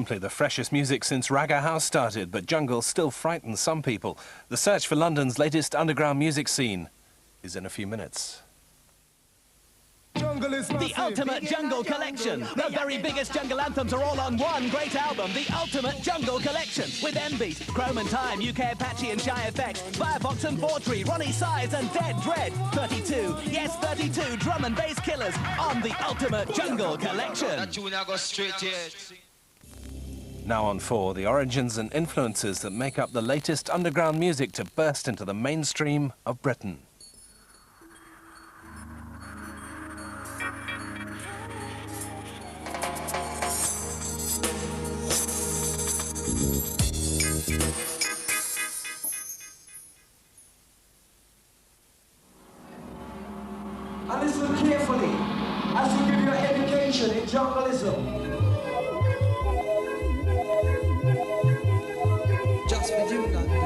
Simply the freshest music since Ragga House started, but jungle still frightens some people. The search for London's latest underground music scene is in a few minutes. The Ultimate Jungle Collection. The very biggest jungle anthems are all on one great album. The Ultimate Jungle Collection. With M-Beat, Chrome and Time, UK Apache and Shy FX, Firefox and Forgery, Ronnie Size and Dead Dread. 32, yes 32 drum and bass killers on the Ultimate Jungle Collection. Now on 4, the origins and influences that make up the latest underground music to burst into the mainstream of Britain. And listen carefully as we give you an education in jungleism. Just for you, London.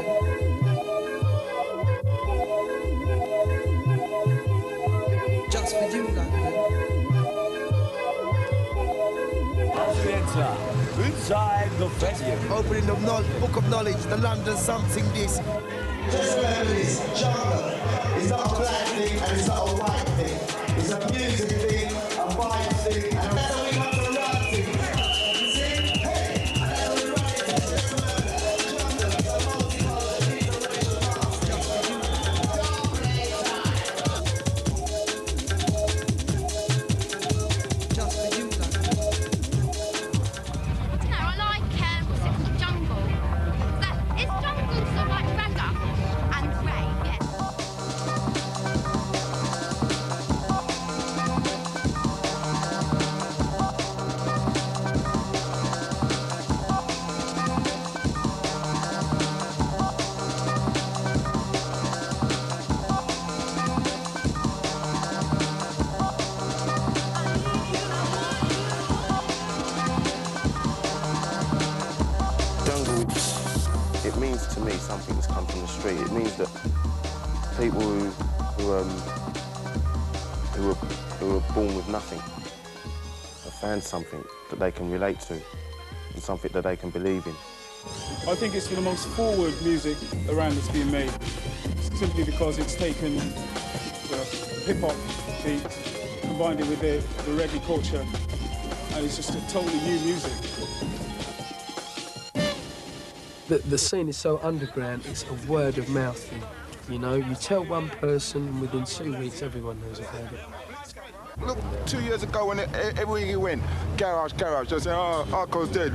Just for you, London. As we enter inside the venue. Opening the book of knowledge, the London something this. Just remember this, jungle is not a black thing and it's not a white thing. It's a music thing, a vibe thing, and that's how we got the right thing. You see? Hey! That's how we write it. Just for you, London. No, I like what's it called, jungle. Is jungle sort of like ragga and rave, yeah. Jungle, it means to me something that's come from the street. It means that people who are born with nothing have found something that they can relate to and something that they can believe in. I think it's the most forward music around that's being made, simply because it's taken the hip-hop beat, combined it with the reggae culture, and it's just a totally new music. The scene is so underground, it's a word of mouth thing. You know, you tell one person, and within 2 weeks, everyone knows about it. Look, 2 years ago when everywhere you went, garage, they say, oh, hardcore's dead,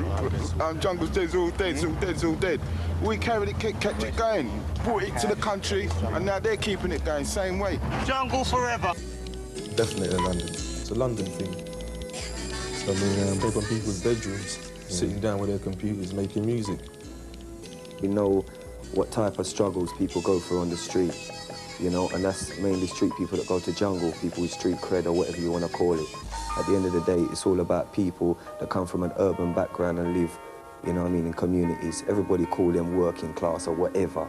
jungle's dead, it's all dead, it's all dead, it's all dead. We carried it, kept it going, brought it to the country, and now they're keeping it going, same way. Jungle forever. Definitely London. It's a London thing. So, I mean, people in people's bedrooms, sitting down with their computers, making music. We know what type of struggles people go through on the street, you know, and that's mainly street people that go to jungle, people with street cred or whatever you want to call it. At the end of the day, it's all about people that come from an urban background and live, you know what I mean, in communities. Everybody call them working class or whatever,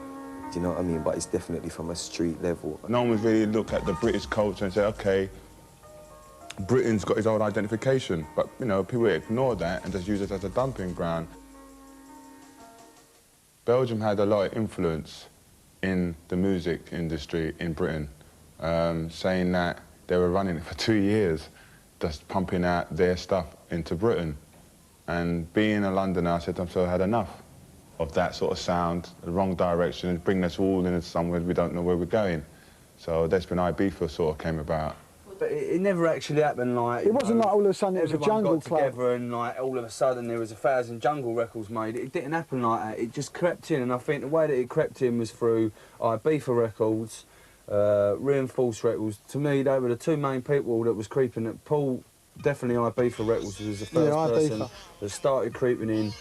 do you know what I mean? But it's definitely from a street level. No one really look at the British culture and say, OK, Britain's got its own identification, but, you know, people ignore that and just use it as a dumping ground. Belgium had a lot of influence in the music industry in Britain, saying that they were running it for 2 years, just pumping out their stuff into Britain. And being a Londoner, I said to myself, I had enough of that sort of sound, the wrong direction, and bring us all into somewhere we don't know where we're going. So that's when Ibiza sort of came about. But it never actually happened like... It wasn't like all of a sudden it was a jungle club. Together and like all of a sudden there was 1,000 jungle records made. It didn't happen like that. It just crept in, and I think the way that it crept in was through Ibiza Records, Reinforced Records. To me, they were the two main people that was creeping at Paul. Definitely Ibiza Records was the first person that started creeping in.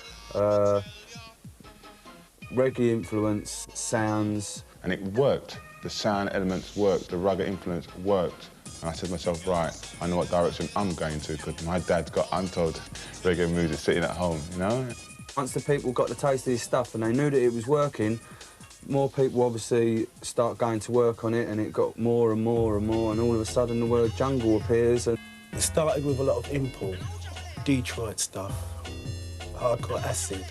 Reggae influence, sounds. And it worked. The sound elements worked, the rugged influence worked. And I said to myself, right, I know what direction I'm going to, because my dad's got untold reggae music sitting at home, you know? Once the people got the taste of this stuff and they knew that it was working, more people obviously start going to work on it, and it got more and more and more, and all of a sudden the word jungle appears. And it started with a lot of import, Detroit stuff, hardcore acid.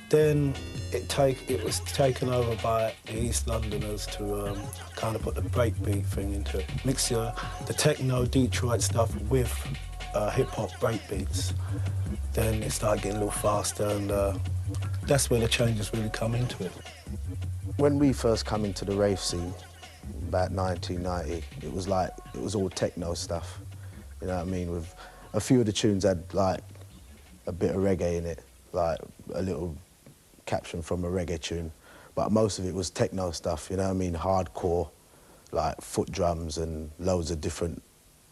Then it was taken over by the East Londoners to kind of put the breakbeat thing into it. Mix the techno Detroit stuff with hip-hop breakbeats. Then it started getting a little faster, and that's where the changes really come into it. When we first come into the rave scene, about 1990, it was all techno stuff. You know what I mean? With a few of the tunes had like a bit of reggae in it, like a little caption from a reggae tune, but most of it was techno stuff, you know what I mean? Hardcore, like foot drums and loads of different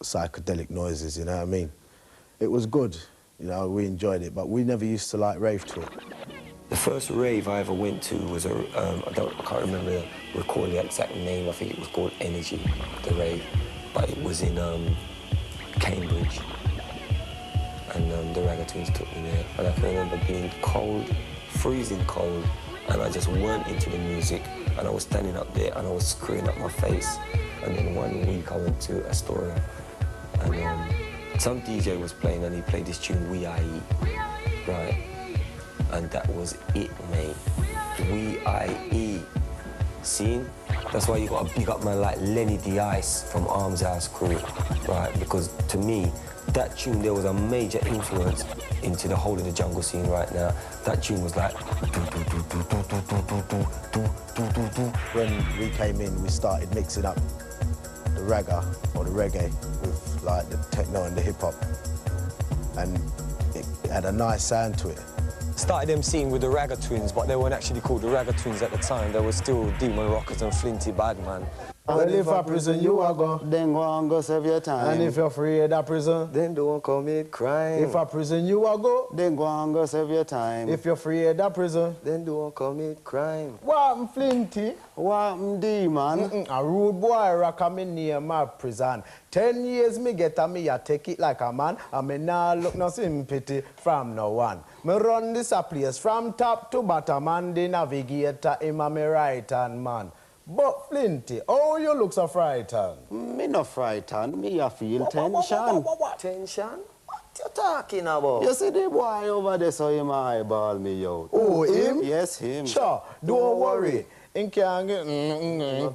psychedelic noises, you know what I mean? It was good, you know, we enjoyed it, but we never used to like rave to it. The first rave I ever went to was I can't remember recalling the exact name. I think it was called Energy, the rave, but it was in Cambridge, and the Ragga Twins took me there. And I can remember being cold, freezing cold, and I just weren't into the music. And I was standing up there and I was screwing up my face. And then one week I went to Astoria, and some DJ was playing, and he played this tune, We I E, right? And that was it, mate. We I E. Seen? That's why you got to big up man like Lenny the Ice from Arms House Crew, right? Because to me, that tune, there was a major influence into the whole of the jungle scene right now. That tune was like... When we came in, we started mixing up the ragga, or the reggae, with like the techno and the hip-hop. And it had a nice sound to it. Started MCing with the Ragga Twins, but they weren't actually called the Ragga Twins at the time. They were still Demon Rockers and Flinty Badman. Well, if a prison you are go, then go and go serve your time. And if you're free of that prison, then don't commit crime. If a prison you are go, then go and go serve your time. If you're free of that prison, then don't commit crime. What Flinty? What demon? A rude boy rock me near my prison. 10 years me get a me, I take it like a man. And me nah look no sympathy from no one. Me run this a place from top to bottom, and the navigator him a me right hand man. But Flinty, oh you look so frightened. Me no frightened, me a feel tension. What? Tension? What you talking about? You see the boy over there, so him eyeball me out. Oh, him? Yes, him. Sure, don't worry. Him can't get,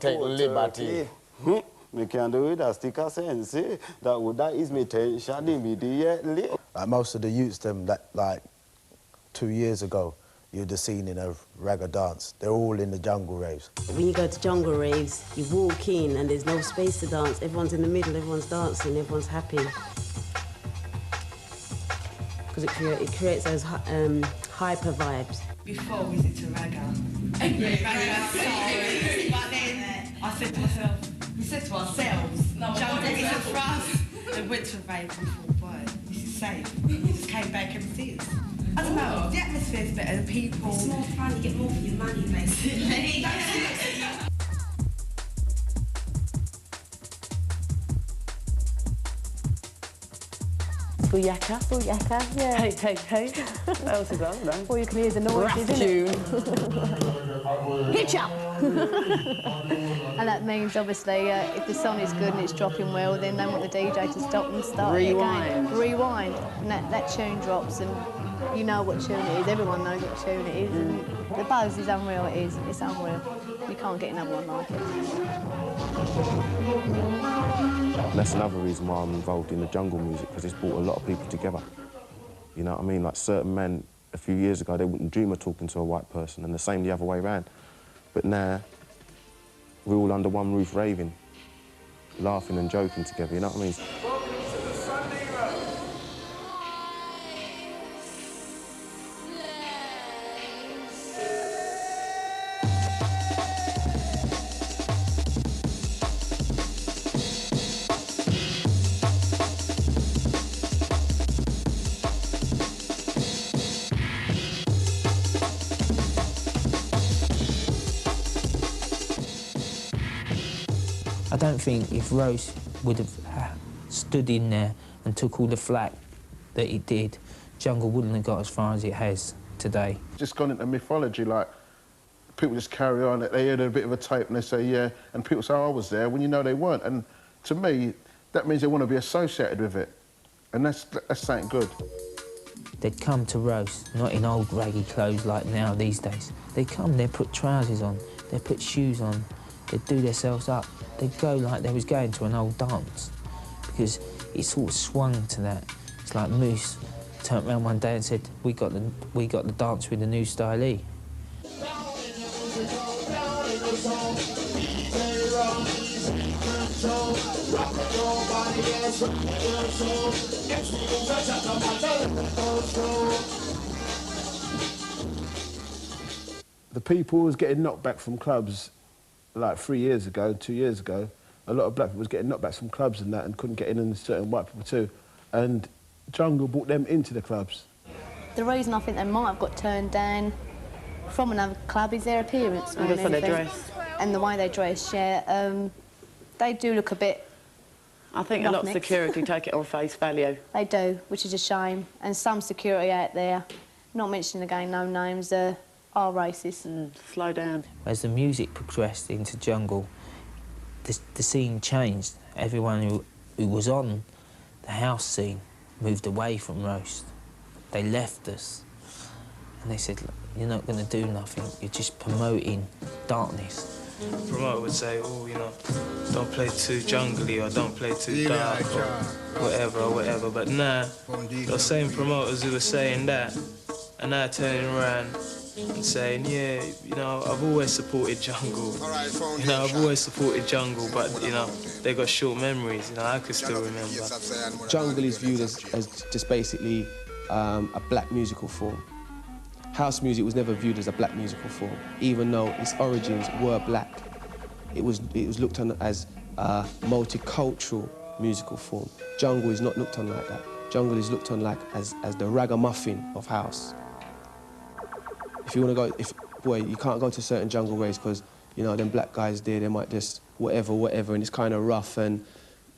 take liberty. Me can do it, a stick of sense, eh? That is me tension immediately. Like most of the youths them that like 2 years ago, you'd have seen in a ragga dance. They're all in the jungle raves. When you go to jungle raves, you walk in and there's no space to dance. Everyone's in the middle, everyone's dancing, everyone's happy. Because it creates those hyper vibes. Before we went to ragga, but then I said to myself, we said to ourselves, jungle isn't for us. And went to rave and thought, boy, this is safe. We just came back ever since. I don't know, the atmosphere's better, the people. It's more fun, you get more for your money, basically. Booyaka, yeah. Hey, hey, hey. What else is that, no? All you can hear is the noises, isn't it? Hitch up! And that means, obviously, if the song is good and it's dropping well, then they want the DJ to stop and start it again. Rewind. And that tune drops, and you know what tune it is. Everyone knows what tune it is. And the buzz is unreal, it is. It's unreal. You can't get another one like it. That's another reason why I'm involved in the jungle music, because it's brought a lot of people together. You know what I mean? Like certain men, a few years ago, they wouldn't dream of talking to a white person, and the same the other way around. But now, we're all under one roof raving, laughing and joking together, you know what I mean? I don't think if Rose would have stood in there and took all the flack that it did, jungle wouldn't have got as far as it has today. Just gone into mythology, like, people just carry on, they hear a bit of a tape and they say, yeah, and people say, oh, I was there, when you know they weren't. And to me, that means they want to be associated with it. And that's something good. they'd come to roast, not in old raggy clothes like now these days. They'd come, they'd put trousers on, they'd put shoes on, they'd do themselves up. They'd go like they was going to an old dance, because it sort of swung to that. It's like Moose turned around one day and said, we got the dance with the new stylee. The people was getting knocked back from clubs like 3 years ago, 2 years ago. A lot of black people was getting knocked back from clubs and that and couldn't get in, and certain white people too. And Jungle brought them into the clubs. The reason I think they might have got turned down from another club is their appearance. And just their dress. And the way they dress, yeah. They do look a bit... I think a lot of security take it on face value. They do, which is a shame. And some security out there, not mentioning again no names, are racist. Slow down. As the music progressed into jungle, the scene changed. Everyone who was on the house scene moved away from roast. They left us. And they said, look, you're not going to do nothing, you're just promoting darkness. The promoter would say, oh, you know, don't play too jungly or don't play too dark or whatever. But now, those same promoters who were saying that are now turning around and saying, yeah, you know, I've always supported jungle. You know, I've always supported jungle, but, you know, they got short memories. You know, I can still remember. Jungle is viewed as just basically a black musical form. House music was never viewed as a black musical form, even though its origins were black. It was looked on as a multicultural musical form. Jungle is not looked on like that. Jungle is looked on like as the ragamuffin of house. If you want to go, you can't go to certain jungle raves because, you know, them black guys there, they might just whatever, and it's kind of rough and,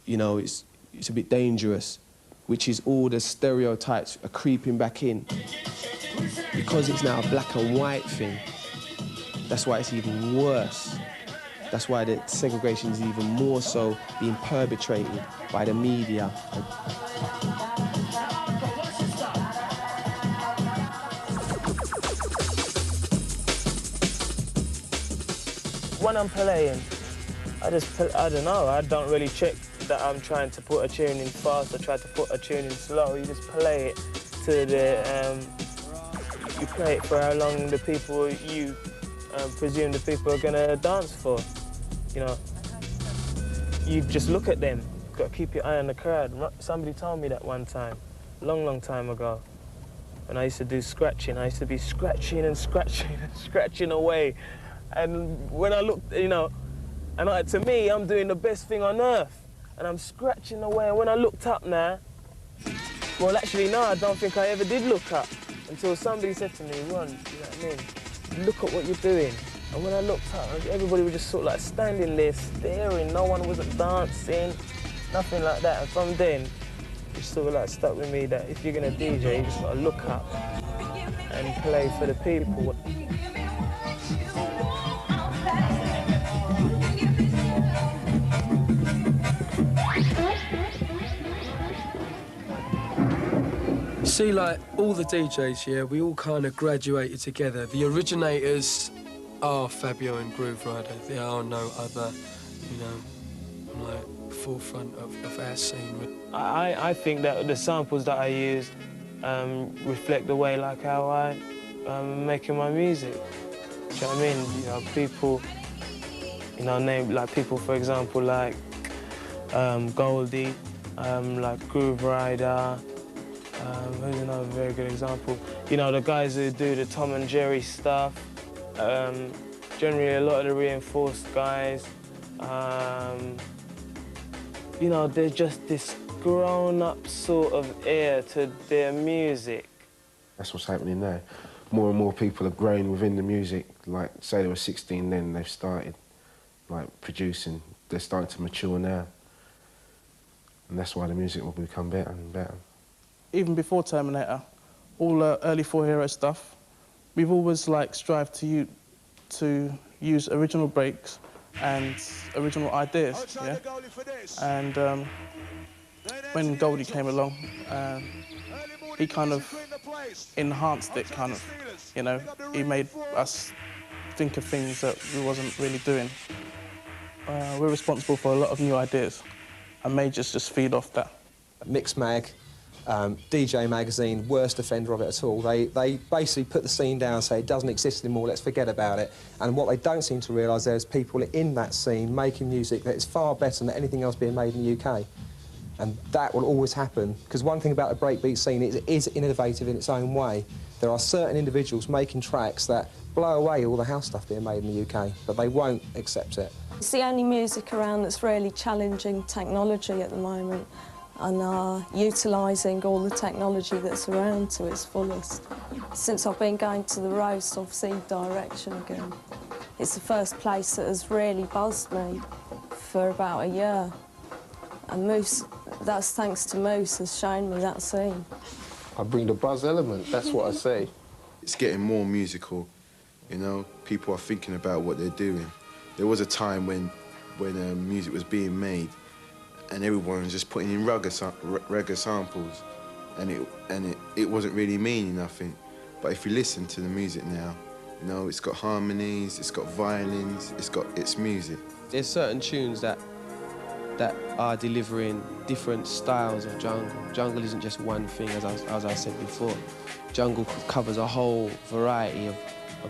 you know, it's a bit dangerous, which is all the stereotypes are creeping back in. Because it's now a black and white thing, that's why it's even worse. That's why the segregation is even more so being perpetrated by the media. When I'm playing, I don't know, I don't really check that I'm trying to put a tune in fast or try to put a tune in slow. You just play it to the, you play it for how long the people you presume the people are gonna dance for, you know. You just look at them, you've got to keep your eye on the crowd. Somebody told me that one time, long time ago, when I used to do scratching. I used to be scratching and scratching and scratching away. And when I looked, you know, and to me, I'm doing the best thing on earth. And I'm scratching away, and when I looked up now, well, actually, no, I don't think I ever did look up until somebody said to me, Ron, you know what I mean? Look at what you're doing. And when I looked up, everybody was just sort of like standing there staring. No one wasn't dancing, nothing like that. And from then, it sort of like stuck with me that if you're gonna DJ, you just gotta look up and play for the people. See, like, all the DJs, yeah, we all kind of graduated together. The originators are Fabio and Groove Rider. There are no other, you know, like, forefront of our scene. I think that the samples that I use reflect the way, like, how I'm making my music. Do you know what I mean? You know, people, you know, name, like, people, for example, like Goldie, like Groove Rider. Who's another very good example? You know, the guys who do the Tom and Jerry stuff, generally a lot of the reinforced guys, you know, they're just this grown-up sort of air to their music. That's what's happening now. More and more people are growing within the music. Like, say they were 16 then, they've started, like, producing. They're starting to mature now. And that's why the music will become better and better. Even before Terminator, all early Four Hero stuff, we've always like strived to use original breaks and original ideas, yeah? And when Goldie came along, he kind of enhanced it, kind of. You know, he made us think of things that we wasn't really doing. We're responsible for a lot of new ideas, and majors just feed off that. Mix Mag, DJ Magazine, worst offender of it at all. They basically put the scene down and say it doesn't exist anymore, let's forget about it. And what they don't seem to realise, there's people in that scene making music that is far better than anything else being made in the UK. And that will always happen, because one thing about the breakbeat scene is it is innovative in its own way. There are certain individuals making tracks that blow away all the house stuff being made in the UK, but they won't accept it. It's the only music around that's really challenging technology at the moment and are utilising all the technology that's around to its fullest. Since I've been going to the RAVE, I've seen direction again. It's the first place that has really buzzed me for about a year. And Moose, that's thanks to Moose, has shown me that scene. I bring the buzz element, that's what I say. It's getting more musical, you know? People are thinking about what they're doing. There was a time when music was being made and everyone was just putting in reggae samples and it wasn't really meaning nothing. But if you listen to the music now, you know, it's got harmonies, it's got violins, it's music. There's certain tunes that are delivering different styles of jungle. Jungle isn't just one thing, as I said before. Jungle covers a whole variety of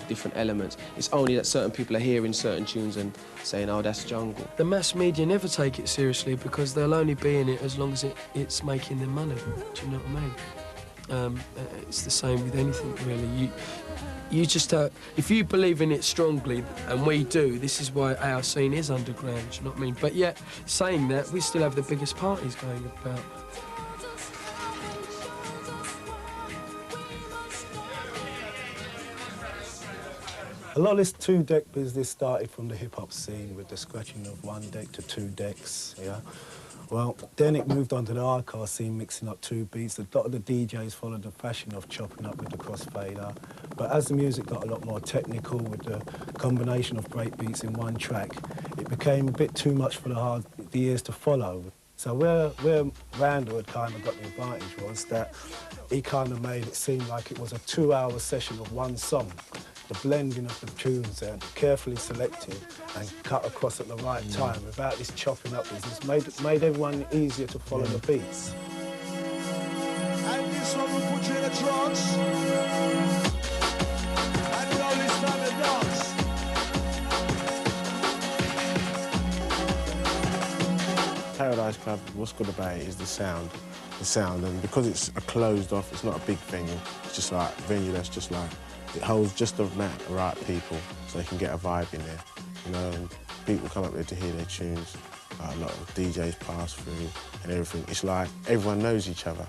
different elements. It's only that certain people are hearing certain tunes and saying, oh, that's jungle. The mass media never take it seriously because they'll only be in it as long as it's making them money. Do you know what I mean? It's the same with anything, really. You just, if you believe in it strongly, and we do, this is why our scene is underground, do you know what I mean? But yet, saying that, we still have the biggest parties going about. A lot of this two-deck business started from the hip-hop scene with the scratching of one deck to two decks, yeah? Well, then it moved on to the hardcore scene, mixing up two beats. A lot of the DJs followed the fashion of chopping up with the crossfader. But as the music got a lot more technical with the combination of break beats in one track, it became a bit too much for the ears to follow. So where Randall had kind of got the advantage was that he kind of made it seem like it was a 2-hour session of one song. The blending of the tunes and carefully selected and cut across at the right time without this chopping up business made everyone easier to follow the beats. And this one will put you in a trance. And we all this time to dance. Paradise Club, what's good about it is the sound. And because it's a closed off, it's not a big venue. It's just like a venue that's just like, it holds just the right people so they can get a vibe in there, you know, and people come up there to hear their tunes. A lot of DJs pass through and everything. It's like everyone knows each other.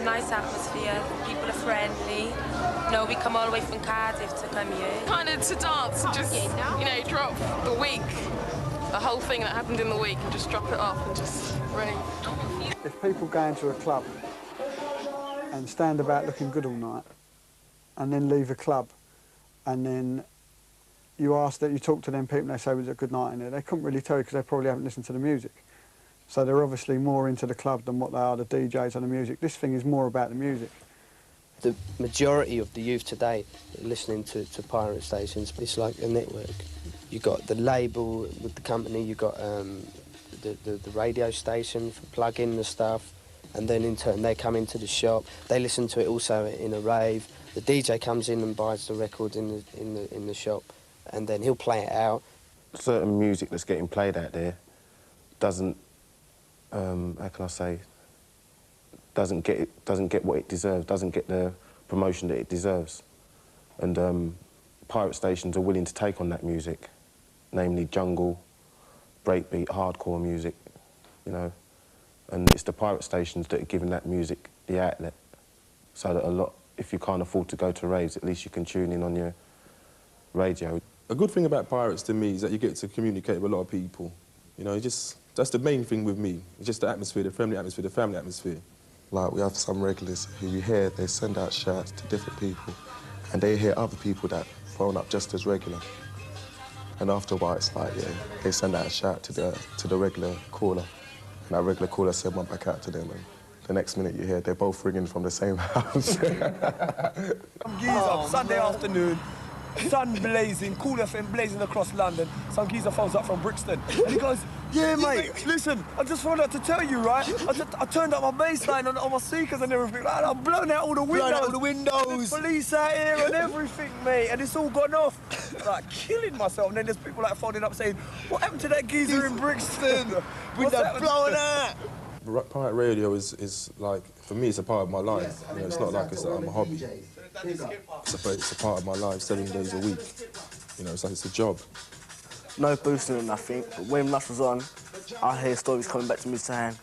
Nice atmosphere, people are friendly. You know, we come all the way from Cardiff to come here. Kind of to dance and just, you know, drop the week, the whole thing that happened in the week and just drop it off and just rave. If people go into a club and stand about looking good all night and then leave a club and then you talk to them people and they say, was it a good night in there? They couldn't really tell you because they probably haven't listened to the music. So they're obviously more into the club than what they are the DJs and the music. This thing is more about the music. The majority of the youth today are listening to pirate stations. It's like a network. You've got the label with the company, you've got the radio station for plugging the stuff, and then in turn they come into the shop. They listen to it also in a rave. The DJ comes in and buys the record in the shop, and then he'll play it out. Certain music that's getting played out there doesn't, how can I say, doesn't get what it deserves, doesn't get the promotion that it deserves. And pirate stations are willing to take on that music, namely jungle, breakbeat, hardcore music, you know. And it's the pirate stations that are giving that music the outlet. so that if you can't afford to go to raves, at least you can tune in on your radio. A good thing about Pirates to me is that you get to communicate with a lot of people. You know, that's the main thing with me. It's just the atmosphere, the friendly atmosphere, the family atmosphere. Like, we have some regulars who you hear, they send out shouts to different people, and they hear other people that phone up just as regular. And after a while, it's like, yeah, they send out a shout to the regular caller, and that regular caller send one back out to them, and the next minute you hear they're both ringing from the same house. Geezer, Sunday afternoon, sun blazing, Cool FM blazing across London. Some geezer phones up from Brixton. And he goes, yeah, mate, listen, I just wanted to tell you, right? I turned up my bass line on my speakers and everything. Like, I'm blowing out all the windows. Blowing out all the windows. There's police out here and everything, mate. And it's all gone off. Like, killing myself. And then there's people like phoning up saying, what happened to that geezer in Brixton? Window blowing out. Pirate radio is like, for me, it's a part of my life. You know, it's not like it's a hobby. It's a part of my life, 7 days a week. You know, it's like it's a job. No boosting or nothing, but when Lush was on, I hear stories coming back to me saying,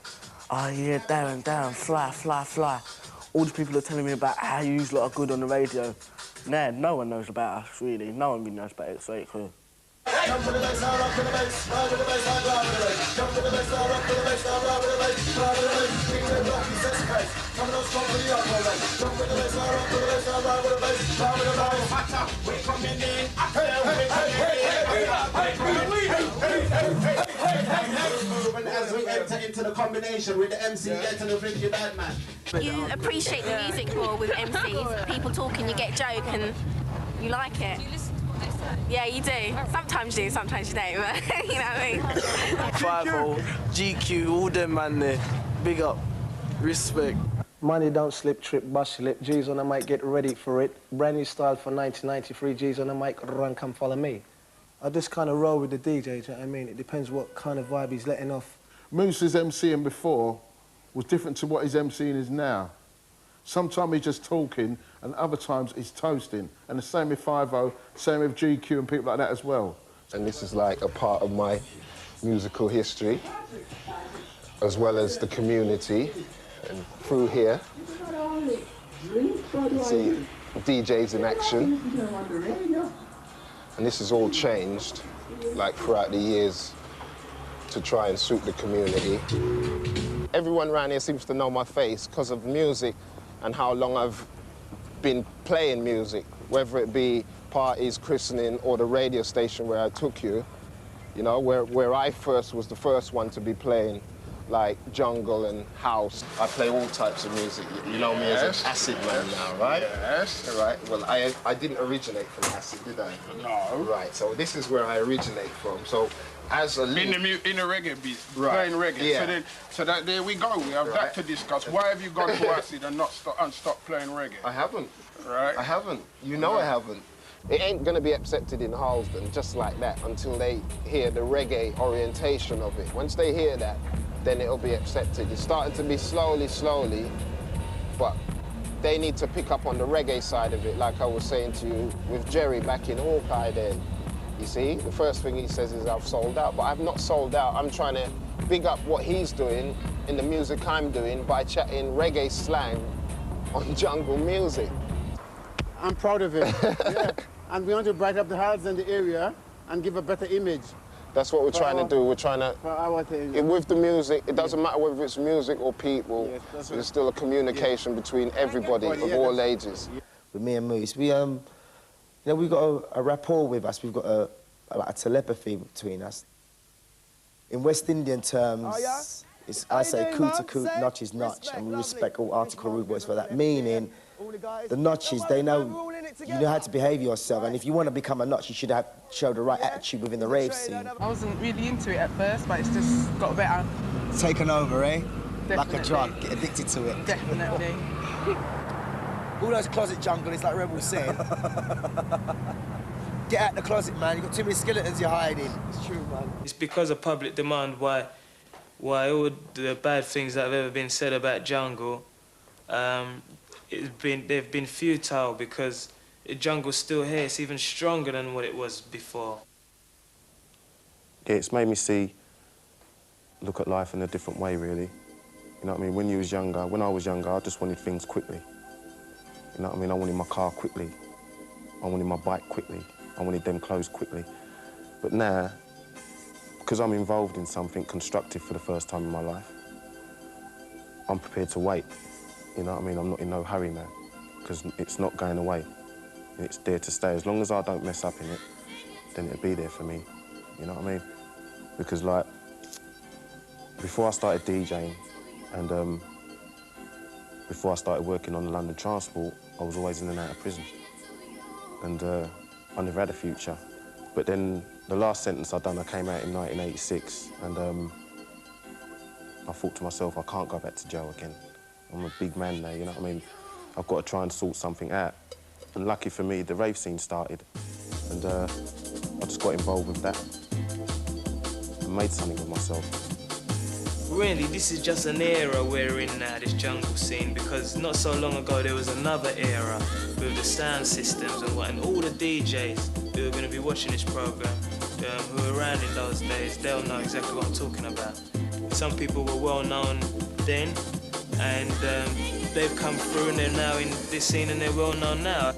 oh yeah, Darren, fly, fly, fly. All the people are telling me about how you lot are good on the radio. Nah, no one knows about us, really. No one really knows about it, so it's cool. Jump to the bass, I rock to the bass, ride to the bass, I drive to the bass. Jump to the bass, I rock to the bass, I drive to the bass, drive to the bass. King of the block, he sets the pace. Coming on strong for the upper bass. Jump to the bass, I rock to the bass, I drive to the bass, drive to the bass. We coming in, moving as we enter into the combination with the MC getting the Ricky Bad Man. You appreciate the music more with MCs. People talking, you get a joke and you like it. Yeah, you do. Sometimes you do, sometimes you don't, but you know what I mean? 5-0, GQ, all them man there. Big up, respect. Money don't slip, trip, bust slip. G's on the mic, get ready for it. Brand new style for 1993. G's on the mic, run, come follow me. I just kind of roll with the DJ, do you know what I mean? It depends what kind of vibe he's letting off. Moose's MCing before was different to what his MCing is now. Sometimes he's just talking, and other times he's toasting. And the same with 5-0, same with GQ and people like that as well. And this is like a part of my musical history, as well as the community. And through here, you see DJs in action. And this has all changed, like throughout the years, to try and suit the community. Everyone around here seems to know my face because of music and how long I've been playing music, whether it be parties, christening, or the radio station where I took you, you know, where I first was the first one to be playing, like jungle and house. I play all types of music. You know me as an acid man now, right? Yes. All right, well, I didn't originate from acid, did I? No. Right, so this is where I originate from. So as a in the reggae beat, right. playing reggae. Yeah. So there we go. We have that to discuss. Why have you gone to acid and not stop playing reggae? I haven't. Right. I haven't. You know I haven't. It ain't gonna be accepted in Harlesden just like that until they hear the reggae orientation of it. Once they hear that, then it'll be accepted. It's starting to be slowly, but they need to pick up on the reggae side of it, like I was saying to you with Jerry back in Hawkeye then. You see, the first thing he says is I've sold out, but I've not sold out. I'm trying to big up what he's doing in the music I'm doing by chatting reggae slang on jungle music. I'm proud of it, yeah. And we want to brighten up the houses in the area and give a better image. That's what we're trying to do. We're trying to, with the music, it doesn't matter whether it's music or people, there's still a communication between everybody of all ages. With me and Moose, we you know, we've got a rapport with us. We've got a telepathy between us. In West Indian terms, it's, I say coot to coot, notch is notch, and we respect all article rude boys for that. Meaning, the notches, they know you know how to behave yourself, and if you want to become a notch, you should show the right attitude within the rave scene. I wasn't really into it at first, but it's just got better. Taken over, eh? Definitely. Like a drug, get addicted to it. Definitely. All those closet jungle, it's like Rebel said. Get out the closet, man. You've got too many skeletons you're hiding. It's true, man. It's because of public demand why all the bad things that have ever been said about jungle, they've been futile because jungle's still here. It's even stronger than what it was before. Yeah, it's made me look at life in a different way, really. You know what I mean? When I was younger, I just wanted things quickly. You know what I mean? I wanted my car quickly. I wanted my bike quickly. I wanted them clothes quickly. But now, because I'm involved in something constructive for the first time in my life, I'm prepared to wait. You know what I mean? I'm not in no hurry now, because it's not going away. It's there to stay. As long as I don't mess up in it, then it'll be there for me. You know what I mean? Because, like, before I started DJing and before I started working on the London Transport, I was always in and out of prison. And I never had a future. But then the last sentence I'd done, I came out in 1986, and I thought to myself, I can't go back to jail again. I'm a big man now, you know what I mean? I've got to try and sort something out. And lucky for me, the rave scene started, and I just got involved with that and made something of myself. Really, this is just an era we're in now, this jungle scene, because not so long ago there was another era with the sound systems and what, and all the DJs who are going to be watching this program, who were around in those days, they'll know exactly what I'm talking about. Some people were well known then, and they've come through and they're now in this scene and they're well known now.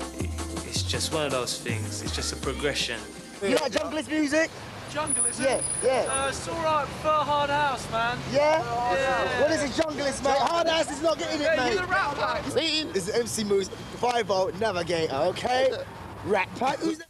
It's just one of those things, it's just a progression. You like junglist music? Jungleism? Yeah, yeah. It's all right, prefer hard house, man. Yeah? Yeah. What is a junglist, mate? Hard ass is not getting it, mate. You the rat pack. See? This is MC Moose, 5-volt navigator, okay? Rat pack. Who's that?